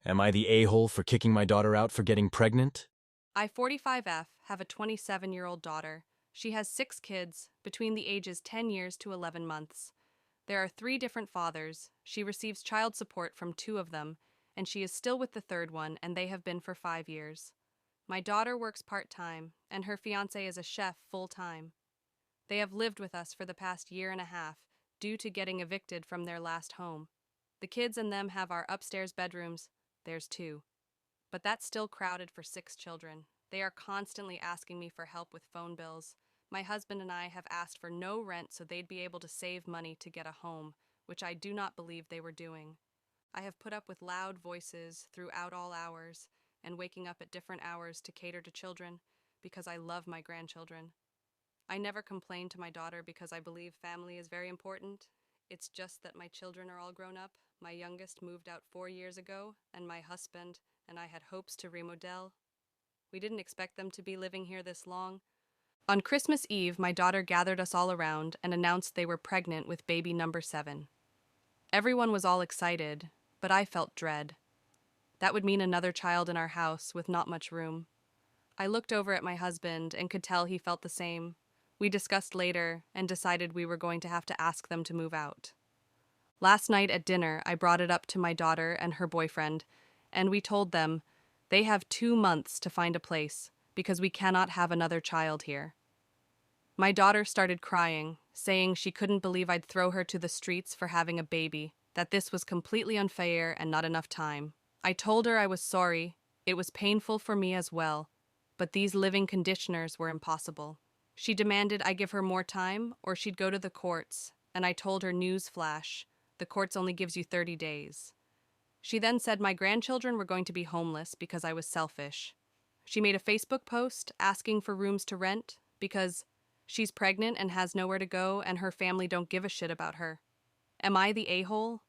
Am I the a-hole for kicking my daughter out for getting pregnant? I, 45F, have a 27-year-old daughter. She has 6 kids between the ages 10 years to 11 months. There are 3 different fathers. She receives child support from 2 of them, and she is still with the third one, and they have been for 5 years. My daughter works part-time, and her fiancé is a chef full-time. They have lived with us for the past year and a half, due to getting evicted from their last home. The kids and them have our upstairs bedrooms. There's 2. But that's still crowded for 6 children. They are constantly asking me for help with phone bills. My husband and I have asked for no rent so they'd be able to save money to get a home, which I do not believe they were doing. I have put up with loud voices throughout all hours and waking up at different hours to cater to children because I love my grandchildren. I never complain to my daughter because I believe family is very important. It's just that my children are all grown up. My youngest moved out 4 years ago, and my husband and I had hopes to remodel. We didn't expect them to be living here this long. On Christmas Eve, my daughter gathered us all around and announced they were pregnant with baby number 7. Everyone was all excited, but I felt dread. That would mean another child in our house with not much room. I looked over at my husband and could tell he felt the same. We discussed later and decided we were going to have to ask them to move out. Last night at dinner, I brought it up to my daughter and her boyfriend, and we told them they have 2 months to find a place because we cannot have another child here. My daughter started crying, saying she couldn't believe I'd throw her to the streets for having a baby, that this was completely unfair and not enough time. I told her I was sorry, it was painful for me as well, but these living conditioners were impossible. She demanded I give her more time or she'd go to the courts, and I told her news flash, the courts only gives you 30 days. She then said my grandchildren were going to be homeless because I was selfish. She made a Facebook post asking for rooms to rent because she's pregnant and has nowhere to go and her family don't give a shit about her. Am I the a-hole?